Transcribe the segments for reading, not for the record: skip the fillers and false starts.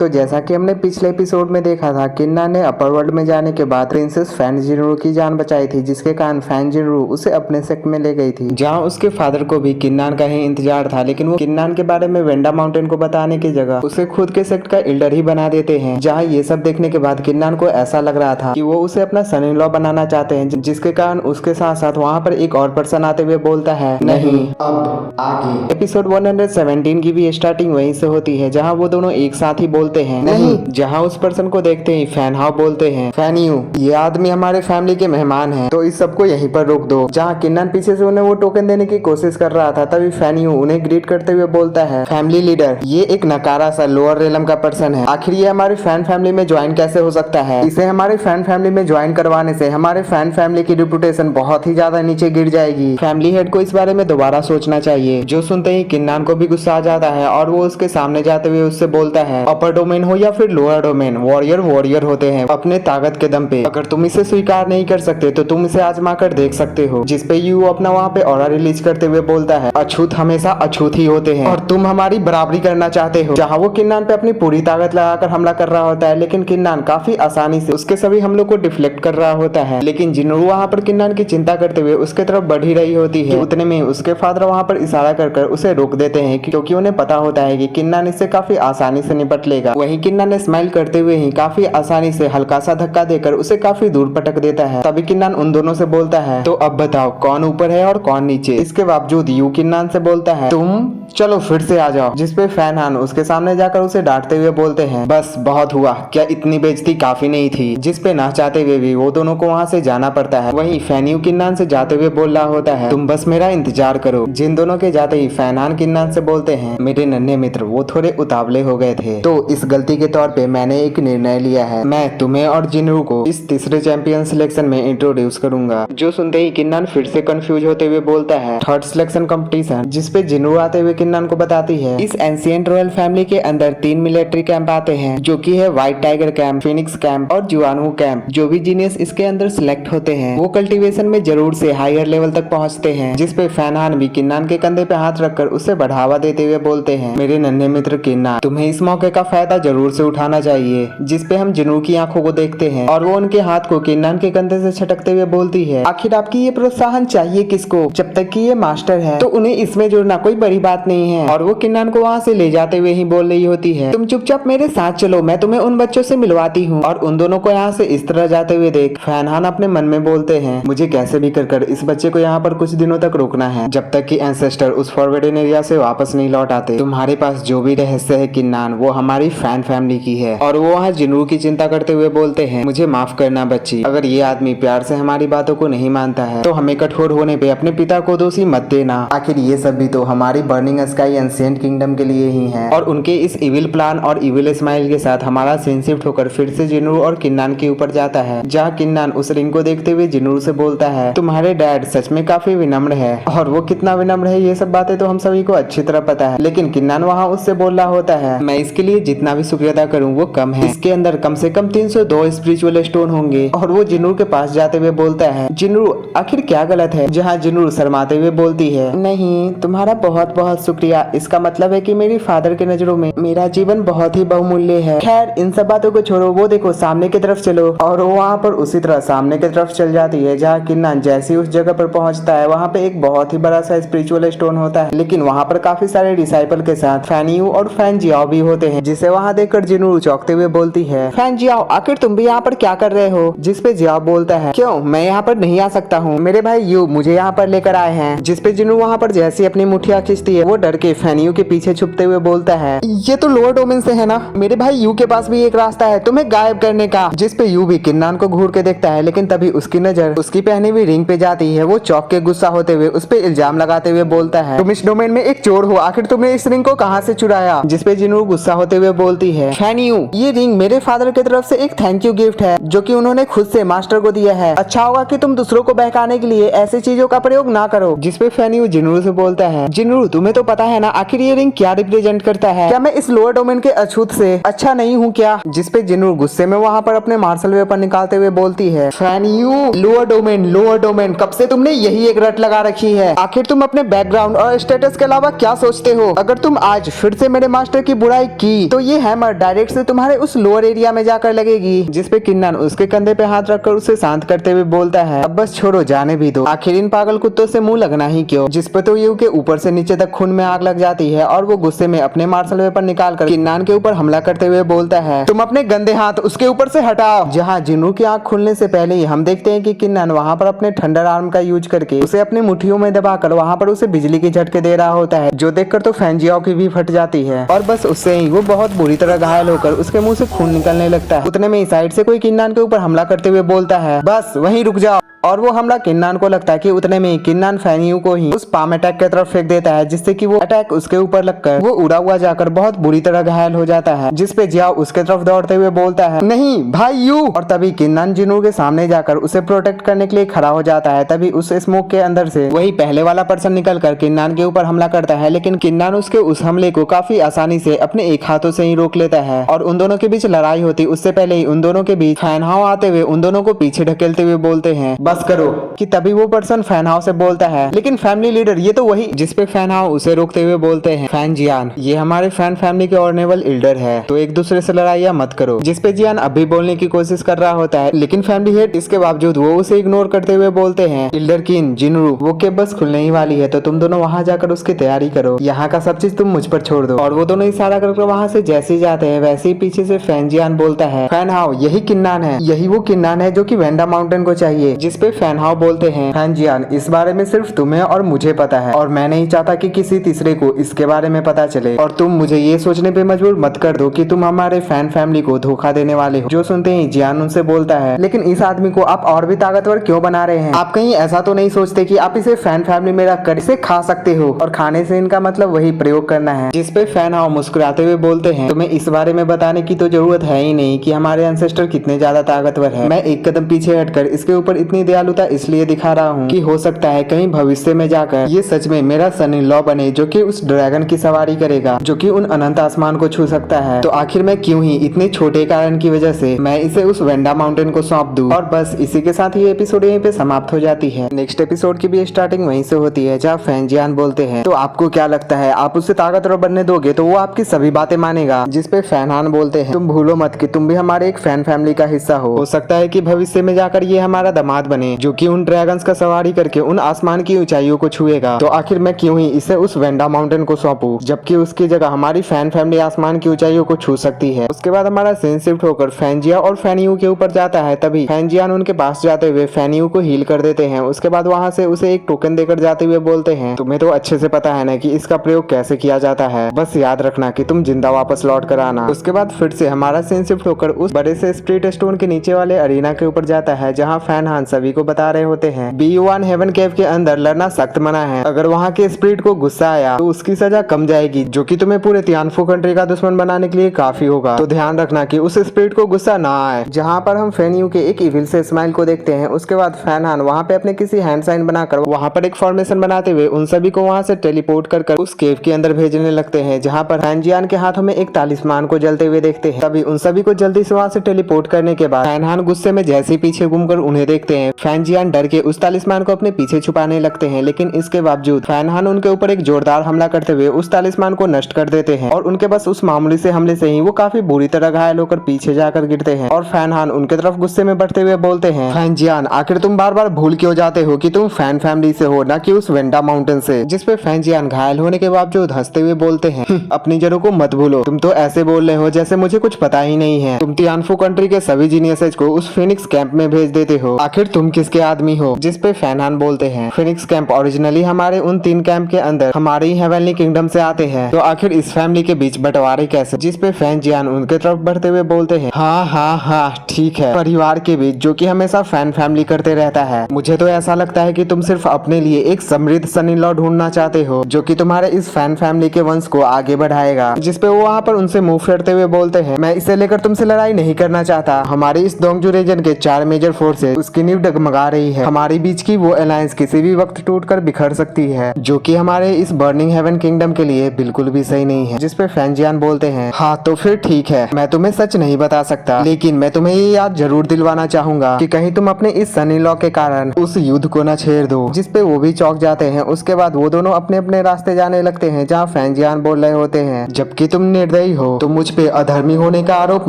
तो जैसा कि हमने पिछले एपिसोड में देखा था, किन्ना ने अपर वर्ल्ड में जाने के बाद प्रिंसेस फैन जिनरू की जान बचाई थी, जिसके कारण फैन जिनरू उसे अपने सेक्ट में ले गई थी, जहां उसके फादर को भी किन्नान का ही इंतजार था। लेकिन वो किन्नान के बारे में वेंडा माउंटेन को बताने की जगह उसे खुद के सेक्ट का एल्डर ही बना देते हैं। जहां ये सब देखने के बाद किन्नान को ऐसा लग रहा था कि वो उसे अपना सन इन लॉ बनाना चाहते हैं, जिसके कारण उसके साथ साथ वहाँ पर एक और पर्सन आते हुए बोलता है, नहीं अब आगे। एपिसोड 117 की भी स्टार्टिंग वहीं से होती है, जहाँ वो दोनों एक साथ ही बोलते हैं नहीं। जहाँ उस पर्सन को देखते ही फैन हाउ बोलते हैं, फैन यू, ये आदमी हमारे फैमिली के मेहमान हैं, तो इस सबको यहीं पर रोक दो। जहाँ किन्नान पीछे से उन्हें वो टोकन देने की कोशिश कर रहा था, तभी फैन यू उन्हें ग्रीट करते हुए बोलता है, फैमिली लीडर, ये एक नकारा सा लोअर रेलम का पर्सन है, आखिर ये हमारे फैन फैमिली में ज्वाइन कैसे हो सकता है? इसे हमारे फैन फैमिली में ज्वाइन करवाने से हमारे फैन फैमिली की रिपुटेशन बहुत ही ज्यादा नीचे गिर जाएगी। फैमिली हेड को इस बारे में दोबारा सोचना चाहिए। जो सुनते ही किन्नान को भी गुस्सा आ जाता है और वो उसके सामने जाते हुए उससे बोलता है, अपर डोमेन हो या फिर लोअर डोमेन, वॉरियर वॉरियर होते हैं अपने ताकत के दम पे। अगर तुम इसे स्वीकार नहीं कर सकते तो तुम इसे आजमा कर देख सकते हो। जिसपे यू अपना वहाँ पे ऑरा रिलीज करते हुए बोलता है, अछूत हमेशा अछूत ही होते हैं और तुम हमारी बराबरी करना चाहते हो। जहाँ वो किन्नान पे अपनी पूरी ताकत लगाकर हमला कर रहा होता है, लेकिन किन्नान काफी आसानी से उसके सभी हमलों को डिफ्लेक्ट कर रहा होता है। लेकिन जिनरू वहाँ पर किन्नान की चिंता करते हुए उसके तरफ बढ़ ही रही होती है। उतने में उसके फादर वहाँ पर इशारा कर उसे रोक देते हैं, क्योंकि उन्हें पता होता है कि किन्नान इससे काफी आसानी से निपट लेगा। वहीं किन्नान ने स्माइल करते हुए ही काफी आसानी से हल्का सा धक्का देकर उसे काफी दूर पटक देता है। तभी किन्नान उन दोनों से बोलता है, तो अब बताओ कौन ऊपर है और कौन नीचे? इसके बावजूद यू किन्नान से बोलता है, तुम चलो फिर से आ जाओ। जिसपे फैन हान उसके सामने जाकर उसे डांटते हुए बोलते हैं, बस बहुत हुआ, क्या इतनी बेइज्जती काफी नहीं थी? जिसपे ना चाहते हुए भी वो दोनों को वहाँ से जाना पड़ता है। वहीं फैन यू किन्नान से जाते हुए बोल रहा होता है, तुम बस मेरा इंतजार करो। जिन दोनों के जाते ही फैन हान किन्नान से बोलते हैं, मेरे नन्हे मित्र वो थोड़े उतावले हो गए थे, तो इस गलती के तौर पे मैंने एक निर्णय लिया है, मैं तुम्हें और जिनरू को इस तीसरे चैंपियन सिलेक्शन में इंट्रोड्यूस करूंगा। जो सुनते ही किन्नान फिर से कंफ्यूज होते हुए बोलता है, थर्ड सिलेक्शन कंपटीशन। जिसपे जिनरू आते हुए किन्नान को बताती है, इस एंशिएंट रॉयल फैमिली के अंदर 3 मिलिट्री कैंप आते हैं, जो कि है white tiger camp, Phoenix camp और जुआनू कैंप। जो भी जीनियस इसके अंदर सिलेक्ट होते हैं वो कल्टीवेशन में जरूर से हायर लेवल तक पहुंचते हैं। जिसपे फैनहान भी किन्नान के कंधे पे हाथ रखकर उसे बढ़ावा देते हुए बोलते हैं, मेरे नन्हे मित्र किन्नान, तुम्हें इस मौके का फायदा जरूर से उठाना चाहिए। जिसपे हम जिनरू की आंखों को देखते हैं और वो उनके हाथ को किन्नान के कंधे से छटकते हुए बोलती है, आखिर आपकी ये प्रोत्साहन चाहिए किसको? जब तक कि ये मास्टर है तो उन्हें इसमें जुड़ना कोई बड़ी बात नहीं है। और वो किन्नान को वहाँ से ले जाते हुए ही बोल रही होती है, तुम चुपचाप मेरे साथ चलो, मैं तुम्हें उन बच्चों से मिलवाती हूँ। और उन दोनों को यहाँ से इस तरह जाते हुए देख फैनहान अपने मन में बोलते हैं, मुझे कैसे भी कर इस बच्चे को यहाँ पर कुछ दिनों तक रोकना है, जब तक कि एंसेस्टर उस फॉरवर्डन एरिया से वापस नहीं लौट आते। तुम्हारे पास जो भी रहस्य है किन्नान, वो हमारी फैन फैमिली की है। और वो वहाँ जिनरू की चिंता करते हुए बोलते हैं, मुझे माफ करना बच्ची, अगर ये आदमी प्यार से हमारी बातों को नहीं मानता है तो हमें कठोर होने पे अपने पिता को दोषी मत देना। आखिर ये सब भी तो हमारी बर्निंग स्काई एंशिएंट किंगडम के लिए ही है। और उनके इस इविल प्लान और इविल स्माइल के साथ हमारा सीन शिफ्ट होकर फिर से जिनरू और किन्नान के ऊपर जाता है, जहाँ किन्नान उस रिंग को देखते हुए जिनरू से बोलता है, तुम्हारे डैड सच में काफी विनम्र है। और वो कितना विनम्र है ये सब बातें तो हम सभी को अच्छी तरह पता है। लेकिन किन्नान वहाँ उससे बोल रहा होता है, मैं इसके लिए जितना भी शुक्रिया अदा करूँ वो कम है, इसके अंदर कम से कम 302 स्पिरिचुअल स्टोन होंगे। और वो जिनरू के पास जाते हुए बोलता है, जिनरू आखिर क्या गलत है? जहाँ जिनरू शर्माते हुए बोलती है, नहीं तुम्हारा बहुत बहुत शुक्रिया, इसका मतलब है कि मेरी फादर के नजरों में मेरा जीवन बहुत ही बहुमूल्य है। खैर इन सब बातों को छोड़ो, वो देखो सामने की तरफ चलो। और वो वहाँ पर उसी तरह सामने की तरफ चल जाती है, जहाँ किन्नान जैसे उस जगह पर पहुँचता है वहाँ पे एक बहुत ही बड़ा सा स्पिरिचुअल स्टोन होता है। लेकिन वहाँ पर काफी सारे डिसाइपल के साथ फैन यू और फैन जियाओ भी होते हैं, जिसे वहाँ देखकर जिनरू चौंकते हुए बोलती है, फैन जियाओ आखिर तुम भी यहाँ पर क्या कर रहे हो? जिसपे जियाओ बोलता है, क्यों मैं यहाँ पर नहीं आ सकता हूँ, मेरे भाई यू मुझे यहाँ पर लेकर आए हैं। जिसपे जिनरू वहाँ पर जैसी अपनी मुठिया खींचती है, वो डर के फैन यू के पीछे छुपते हुए बोलता है, ये तो लोअर डोमेन से है ना, मेरे भाई यू के पास भी एक रास्ता है तुम्हें गायब करने का। जिसपे यू भी किन्नान को घूर के देखता है, लेकिन तभी उसकी नजर उसकी पहनी हुई रिंग पे जाती है। वो चौंक के गुस्सा होते हुए उस पे इल्जाम लगाते हुए बोलता है, तुम इस डोमेन में एक चोर हो, आखिर तुमने इस रिंग को कहाँ से चुराया? जिसपे जिनरू गुस्सा होते हुए बोलती है, फैन यू ये रिंग मेरे फादर की तरफ से एक थैंक यू गिफ्ट है, जो कि उन्होंने खुद से मास्टर को दिया है। अच्छा होगा कि तुम दूसरों को बहकाने के लिए ऐसी चीजों का प्रयोग ना करो। जिसपे फैन यू जिनरू से बोलता है, जिनरू तुम्हें तो पता है ना आखिर ये रिंग क्या रिप्रेजेंट करता है? क्या मैं इस लोअर डोमेन के अछूत से अच्छा नहीं हूँ क्या? जिसपे जिन्नू गुस्से में वहाँ पर अपने मार्शल वेपन निकालते हुए बोलती है, फैन यू लोअर डोमेन, कब से तुमने यही एक रट लगा रखी है? आखिर तुम अपने बैकग्राउंड और स्टेटस के अलावा क्या सोचते हो? अगर तुम आज फिर से मेरे मास्टर की बुराई की तो ये हैमर डायरेक्ट से तुम्हारे उस लोअर एरिया में जाकर लगेगी। जिसपे किन्नन उसके कंधे पे हाथ रखकर उसे शांत करते हुए बोलता है, अब बस छोड़ो, जाने भी दो, आखिर इन पागल कुत्तों से मुंह लगना ही क्यों? जिसपे तो यू के ऊपर से नीचे तक खून में आग लग जाती है और वो गुस्से में अपने मार्शल वेपन निकालकर किन्नान के ऊपर हमला करते हुए बोलता है, तुम अपने गंदे हाथ उसके ऊपर से हटाओ। जहाँ जिन्नू की आंख खुलने से पहले ही हम देखते हैं कि किन्नान वहाँ पर अपने थंडर आर्म का यूज करके उसे अपनी मुट्ठियों में दबाकर वहाँ पर उसे बिजली के झटके दे रहा होता है, जो देखकर तो फैंजियाओ की भी फट जाती है और बस उससे ही वो बहुत बुरी तरह घायल होकर उसके मुंह से खून निकलने लगता है। उतने में ही साइड से कोई किन्नान के ऊपर हमला करते हुए बोलता है, बस वहीं रुक जाओ। और वो हमला किन्नान को लगता है कि उतने में ही किन्नान फैनियू को ही उस पाम अटैक की तरफ फेंक देता है, जिससे कि वो अटैक उसके ऊपर लगकर वो उड़ा हुआ जाकर बहुत बुरी तरह घायल हो जाता है। जिसपे जियाओ उसके तरफ दौड़ते हुए बोलता है, नहीं भाई यू। और तभी किन्नान जिन्नू के सामने जाकर उसे प्रोटेक्ट करने के लिए खड़ा हो जाता है। तभी उस स्मोक के अंदर से वही पहले वाला पर्सन निकलकर किन्नान के ऊपर हमला करता है, लेकिन किन्नान उसके उस हमले को काफी आसानी से अपने एक हाथों से ही रोक लेता है और उन दोनों के बीच लड़ाई होती उससे पहले ही उन दोनों के बीच फैन हाओ आते हुए उन दोनों को पीछे ढकेलते हुए बोलते हैं, बस करो। कि तभी वो पर्सन फैन हाओ से बोलता है, लेकिन फैमिली लीडर ये तो वही। जिसपे फैन हाओ उसे रोकते हुए बोलते हैं, फैन जियान ये हमारे फैन फैमिली के ऑनरेबल एल्डर है, तो एक दूसरे से लड़ाइयाँ मत करो। जिसपे जियान अभी बोलने की कोशिश कर रहा होता है, लेकिन फैमिली हेड इसके बावजूद वो उसे इग्नोर करते हुए बोलते हैं, एल्डर किन जिनरू वो केव बस खुलने ही वाली है, तो तुम दोनों वहाँ जाकर उसकी तैयारी करो, यहाँ का सब चीज तुम मुझ पर छोड़ दो। और वो दोनों इशारा करके वहाँ से जैसे ही जाते हैं वैसे ही पीछे से फैन जियान बोलता है, फैन हाओ यही किन्नान है, यही वो किन्नान है जो कि वेंडा माउंटेन को चाहिए। जिसपे फैन हाओ बोलते हैं, फैन जियान इस बारे में सिर्फ तुम्हें और मुझे पता है और मैं नहीं चाहता कि किसी तीसरे को इसके बारे में पता चले, और तुम मुझे ये सोचने पे मजबूर मत कर दो कि तुम हमारे फैन फैमिली को धोखा देने वाले हो। जो सुनते ही जियान उनसे बोलता है, लेकिन इस आदमी को आप और भी ताकतवर क्यों बना रहे हैं? आप कहीं ऐसा तो नहीं सोचते कि आप इसे फैन फैमिली में रखकर इसे खा सकते हो, और खाने से इनका मतलब वही प्रयोग करना है। जिसपे फैन हाओ मुस्कुराते हुए बोलते हैं, तुम्हें इस बारे में बताने की तो जरूरत है ही नहीं कि हमारे एंसेस्टर कितने ज्यादा ताकतवर है। मैं एक कदम पीछे हटकर इसके ऊपर इतनी दयालुता इसलिए दिखा रहा हूँ कि हो सकता है कहीं भविष्य में जाकर ये सच में मेरा सन इन लॉ बने, जो कि उस ड्रैगन की सवारी करेगा, जो कि उन अनंत आसमान को छू सकता है। तो आखिर मैं क्यों ही इतने छोटे कारण की वजह से मैं इसे उस वेंडा माउंटेन को सौंप दूं। और बस इसी के साथ ये एपिसोड यहीं पे समाप्त हो जाती है। नेक्स्ट एपिसोड की भी स्टार्टिंग वहीं से होती है, जहाँ फैन जियान बोलते हैं, तो आपको क्या लगता है आप उसे ताकतवर बनने दोगे तो वो आपकी सभी बातें मानेगा? जिसपे फैन हान बोलते हैं, तुम भूलो मत कि तुम भी हमारे एक फैन फैमिली का हिस्सा हो सकता है कि भविष्य में जाकर ये हमारा दामाद बने, जो कि उन ड्रैगन्स का सवारी करके उन आसमान की ऊंचाइयों को छुएगा। तो आखिर मैं क्यों ही इसे उस वेंडा माउंटेन को सौंपूं, जबकि उसकी जगह हमारी फैन फैमिली आसमान की ऊंचाइयों को छू सकती है। उसके बाद हमारा सीन शिफ्ट होकर फैंजिया और फैनियू के ऊपर जाता है। तभी फैंजियान उनके पास जाते हुए फैनियू को हील कर देते हैं। उसके बाद वहाँ से उसे एक टोकन देकर जाते हुए बोलते हैं, तुम्हें तो अच्छे से पता है ना कि इसका प्रयोग कैसे किया जाता है, बस याद रखना कि तुम जिंदा वापस लौट कर आना। उसके बाद फिर से हमारा सीन शिफ्ट होकर उस बड़े से स्प्रिट स्टोन के नीचे वाले अरीना के ऊपर जाता है, जहाँ फैन हान सभी को बता रहे होते हैं, BU1 हेवन केव के अंदर लड़ना सख्त मना है। अगर वहाँ के स्प्रिट को गुस्सा आया तो उसकी सजा कम जाएगी, जो कि तुम्हें पूरे तियानफू कंट्री का दुश्मन बनाने के लिए काफी होगा। तो ध्यान रखना कि उस स्प्रिट को गुस्सा ना आए। जहाँ पर हम फैनियू के एक इविल से स्माइल को देखते हैं। उसके बाद फैन हान वहाँ पे अपने किसी हैंड साइन बनाकर वहाँ पर एक फॉर्मेशन बनाते हुए उन सभी को वहाँ से टेलीपोर्ट कर उस केव के अंदर भेजने लगते हैं, जहाँ पर फैनजियान के हाथों में एक तालिस्मान को जलते हुए देखते हैं। तभी उन सभी को जल्दी से वहाँ से टेलीपोर्ट करने के बाद फैन हान गुस्से में जैसे पीछे घूमकर उन्हें देखते हैं, फैनजियान डर के उस तालिस्मान को अपने पीछे छुपाने लगते हैं, लेकिन इसके बावजूद फैन हान उनके ऊपर एक जोरदार हमला करते हुए उस तालिस्मान को नष्ट कर देते हैं और उनके बस उस मामूली से हमले से ही वो काफी बुरी तरह घायल होकर पीछे जाकर गिरते हैं। और फैन हान उनके तरफ गुस्से में बढ़ते हुए बोलते हैं, फैनजियान आखिर तुम बार बार भूल क्यों जाते हो कि तुम फैन फैमिली से हो, ना कि उस वेंडा माउंटेन से। जिसपे फैनजियान घायल होने के बावजूद हंसते हुए बोलते हैं, अपनी जड़ों को मत भूलो, तुम तो ऐसे बोल रहे हो जैसे मुझे कुछ पता ही नहीं है। तुम तियानफू कंट्री के सभी जीनियसेस को उस फिनिक्स कैंप में भेज देते हो, आखिर तुम किसके आदमी हो? जिसपे फैन हान बोलते हैं, फिनिक्स कैंप ओरिजिनली हमारे उन 3 कैंप के अंदर हमारे ही हेवनली किंगडम से आते हैं, तो आखिर इस फैमिली के बीच बंटवारे कैसे? जिसपे फैनजियान उनके तरफ बढ़ते हुए बोलते हैं, हाँ ठीक है, परिवार के बीच, जो कि हमेशा फैन फैमिली करते रहता है। मुझे तो ऐसा लगता है कि तुम सिर्फ अपने लिए एक समृद्ध सन इन लॉ ढूंढना चाहते हो, जो कि तुम्हारे इस फैन फैमिली के वंश को आगे बढ़ाएगा। जिसपे वो वहाँ पर उनसे मुंह फेरते हुए बोलते हैं, मैं इसे लेकर तुमसे लड़ाई नहीं करना चाहता। हमारी इस दोंगजू रीजन के 4 मेजर फोर्सेस उसकी नींव डगमगा रही है। हमारे बीच की वो अलायंस किसी भी वक्त टूटकर बिखर सकती है, जो कि हमारे इस बर्निंग हेवन किंगडम के लिए बिल्कुल भी सही नहीं है। जिस पे फैंजियान बोलते हैं, हाँ तो फिर ठीक है, मैं तुम्हें सच नहीं बता सकता, लेकिन मैं तुम्हें ये याद जरूर दिलवाना चाहूंगा कि कहीं तुम अपने इस सनी लॉ के कारण उस युद्ध को न छेड़ दो। जिस पे वो भी चौंक जाते हैं। उसके बाद वो दोनों अपने अपने रास्ते जाने लगते हैं, जहाँ फैंजियान बोल रहे होते हैं, जबकि तुम निर्दयी हो तो मुझ पे अधर्मी होने का आरोप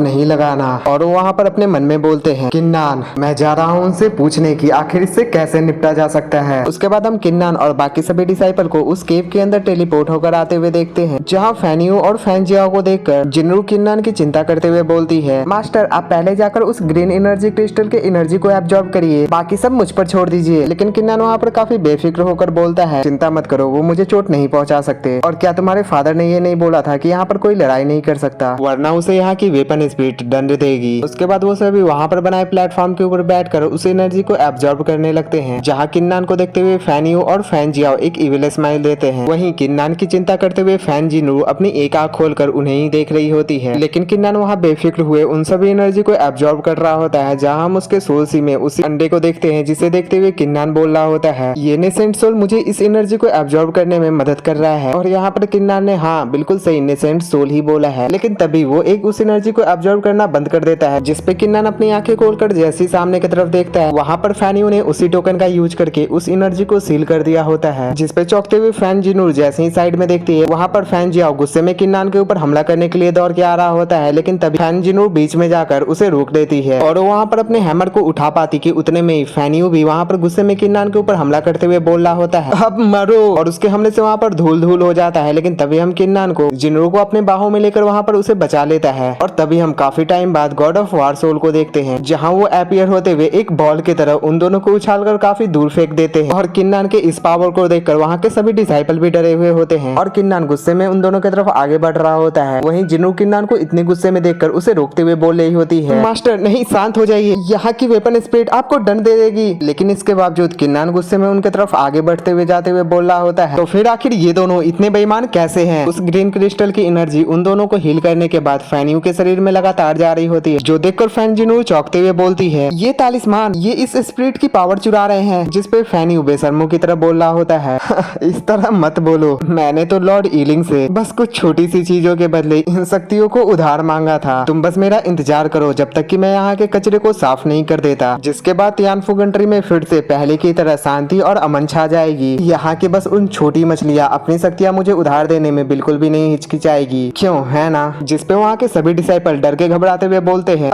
नहीं लगाना। और वो वहाँ पर अपने मन में बोलते हैं, किन्नान मैं जा रहा हूँ उनसे पूछने की आखिर इससे कैसे निपटा जा सकता है। उसके बाद हम किन्नान और बाकी सभी डिसाइपल को उस केव के अंदर टेलीपोर्ट होकर आते हुए देखते हैं, जहाँ फैनियो और फैंजियाओ को देखकर जिनरू किन्नान की चिंता करते हुए बोलती है, मास्टर आप पहले जाकर उस ग्रीन एनर्जी क्रिस्टल के एनर्जी को एब्जॉर्ब करिए, बाकी सब मुझ पर छोड़ दीजिए। लेकिन किन्नान वहाँ पर काफी बेफिक्र होकर बोलता है, चिंता मत करो, वो मुझे चोट नहीं पहुँचा सकते। और क्या तुम्हारे फादर ने ये नहीं बोला था कि यहाँ पर कोई लड़ाई नहीं कर सकता, वरना उसे यहाँ की वेपन स्पिरिट दंड देगी। उसके बाद वो सभी वहाँ पर बनाए प्लेटफॉर्म के ऊपर बैठकर उस एनर्जी को एब्जॉर्ब करने लगते हैं, जहाँ किन्नान को देखते हुए फैनियो और फैंजियाओ एक इविल स्माइल देते हैं। वहीं किन्नान की चिंता करते हुए फैंजिनरू अपनी एक आंख खोलकर उन्हें ही देख रही होती है, लेकिन किन्नान वहाँ बेफिक्र हुए उन सभी एनर्जी को एब्जॉर्ब कर रहा होता है। जहाँ हम उसके सोल सी में उसी अंडे को देखते हैं, जिसे देखते हुए किन्नान बोल रहा होता है, ये नेसेंट सोल मुझे इस एनर्जी को एब्जॉर्ब करने में मदद कर रहा है। और यहाँ पर किन्नान ने हाँ बिल्कुल सही नेसेंट सोल ही बोला है, लेकिन तभी वो एक उस एनर्जी को एब्जॉर्ब करना बंद कर देता है। जिसपे किन्नान अपनी आंखें खोलकर जैसे सामने की तरफ देखता है, वहाँ पर फैनियो ने उसी टोकन का यूज करके उस एनर्जी को सील कर दिया होता है। जिसपे चौंकते हुए फैंजिनूर जैसे ही साइड में देखती है, वहाँ पर फैंजियाओ गुस्से में किन्नान के ऊपर हमला करने के लिए दौड़ के आ रहा होता है, लेकिन तभी फैंजिनूर बीच में जाकर उसे रोक देती है और वो वहाँ पर अपने हैमर को उठा पाती कि उतने में ही फैनियो भी वहाँ पर गुस्से में किन्नान के ऊपर हमला करते हुए बोल रहा होता है, अब मरो। और उसके हमले से वहाँ पर धूल धूल हो जाता है, लेकिन तभी हम किन्नान को जिनरू को अपने बाहों में लेकर वहाँ पर उसे बचा लेता है। और तभी हम काफी टाइम बाद गॉड ऑफ वार सोल को देखते हैं, जहाँ वो अपीयर होते हुए एक बॉल की तरह उन दोनों को उछालकर काफी दूर फेंक देते हैं। और किन्नान के इस पावर को देखकर वहाँ के सभी डिसाइपल भी डरे हुए होते हैं और किन्नान गुस्से में उन दोनों की तरफ आगे बढ़ रहा होता है। वहीं जिनरू किन्नान को इतने गुस्से में देखकर उसे रोकते हुए बोल रही होती है, मास्टर नहीं शांत हो जाइए, यहाँ की वेपन स्पिरिट आपको दंड दे देगी। लेकिन इसके बावजूद किन्नान गुस्से में उनके तरफ आगे बढ़ते हुए जाते हुए बोल रहा होता है, तो फिर आखिर ये दोनों इतने बेईमान कैसे हैं? उस ग्रीन क्रिस्टल की एनर्जी उन दोनों को हील करने के बाद फैनियो के शरीर में लगातार जा रही होती है, जो देखकर फैंजिनूर चौंकते हुए बोलती है, ये तालिस्मान ये इस स्पिरिट की पावर चुरा रहे हैं। जिस पे फैनियो बेशर्मों की तरह बोल रहा होता है, इस तरह मत बोलो, मैंने तो लॉर्ड ईलिंग से बस कुछ छोटी सी चीजों के बदले इन शक्तियों को उधार मांगा था। तुम बस मेरा इंतजार करो जब तक कि मैं यहाँ के कचरे को साफ नहीं कर देता। जिसके बाद तियानफू कंट्री में फिर से पहले की तरह शांति और अमन छा जाएगी। यहाँ के बस उन छोटी मछलियाँ अपनी शक्तियाँ मुझे उधार देने में बिल्कुल भी नहीं हिचकिचाएगी, क्यों है ना? जिस पे वहाँ के सभी डिसाइपल डर के घबराते हुए बोलते हैं,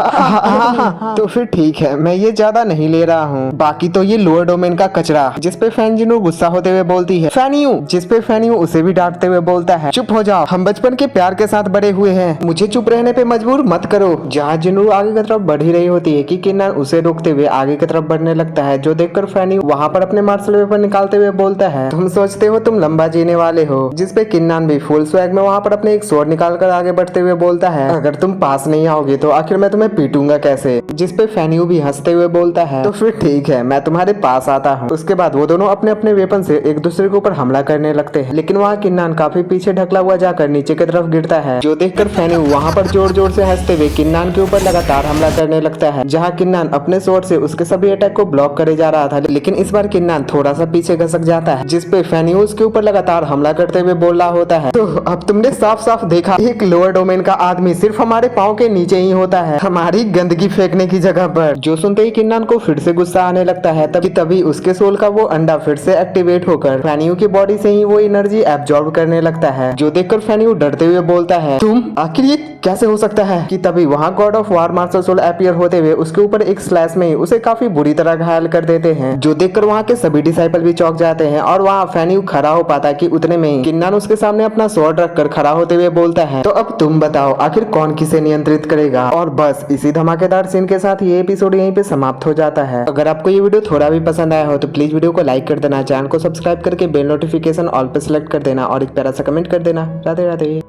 तो फिर ठीक है, मैं ये ज्यादा नहीं ले रहा हूँ, बाकी तो ये लोअर डोमेन का कचरा। जिस पे फैंजिनूर गुस्सा होते हुए बोलती है, फैनियो। जिस पे फैनियो उसे भी डांटते हुए बोलता है, चुप हो जाओ, हम बचपन के प्यार के साथ बड़े हुए हैं, मुझे चुप रहने पे मजबूर मत करो। जहाँ जिनरू आगे की तरफ बढ़ ही रही होती है कि किन्नान उसे रोकते हुए आगे की तरफ बढ़ने लगता है, जो देखकर फैनियो वहाँ पर अपने मार्शल वेपन निकालते हुए बोलता है, तुम सोचते हो तुम लंबा जीने वाले हो। जिस पे किन्नान भी फुल स्वैग में वहाँ पर अपने एक स्वॉर्ड निकालकर आगे बढ़ते हुए बोलता है, अगर तुम पास नहीं आओगे तो आखिर मैं तुम्हें पीटूंगा कैसे? जिस पे फैनियो भी हंसते हुए बोलता है, तो फिर ठीक है, मैं तुम्हारे पास आता हूँ। उसके बाद वो दोनों अपने अपने वेपन से एक दूसरे के ऊपर हमला करने लगते हैं, लेकिन वहाँ किन्नान काफी पीछे ढकला हुआ जाकर नीचे की तरफ गिरता है, जो देखकर फैनियो वहाँ पर जोर जोर से हंसते हुए किन्नान के ऊपर लगातार हमला करने लगता है। जहाँ किन्नान अपने स्वॉर्ड से उसके सभी अटैक को ब्लॉक करे जा रहा था, लेकिन इस बार किन्नान थोड़ा सा पीछे घसक जाता है। जिस पे फैनियो उसके ऊपर लगातार हमला करते हुए बोल रहा होता है, तो अब तुमने साफ साफ देखा, एक लोअर डोमेन का आदमी सिर्फ हमारे पाँव के नीचे ही होता है, हमारी गंदगी फेंकने की जगह पर। जो सुनते ही किन्नान को फिर से गुस्सा आने लगता है, तभी उसके सोल का वो अंडा फिर से एक्टिवेट होकर फैनियो की बॉडी से ही वो एनर्जी एब्जॉर्ब करने लगता है, जो देखकर फैनियो डरते हुए बोलता है, तुम आखिर ये कैसे हो सकता है? कि तभी वहाँ god of war martial soul appear होते हुए उसके ऊपर एक स्लैश में उसे काफी बुरी तरह घायल कर देते हैं, जो देखकर वहाँ के सभी डिसाइपल भी चौंक जाते हैं। और वहाँ फैनियो खड़ा हो पाता कि उतने में ही किन्नान उसके सामने अपना स्वॉर्ड रखकर खड़ा होते हुए बोलता है, तो अब तुम बताओ आखिर कौन किसे नियंत्रित करेगा? और बस इसी धमाकेदार सीन के साथ ये एपिसोड यहीं पे समाप्त हो जाता है। अगर आपको ये वीडियो थोड़ा भी पसंद आया हो तो प्लीज वीडियो को लाइक कर देना, चैनल को सब्सक्राइब करके बेल नोटिफिकेशन ऑल पे सिलेक्ट कर देना और एक प्यारा सा कमेंट कर देना। राधे राधे।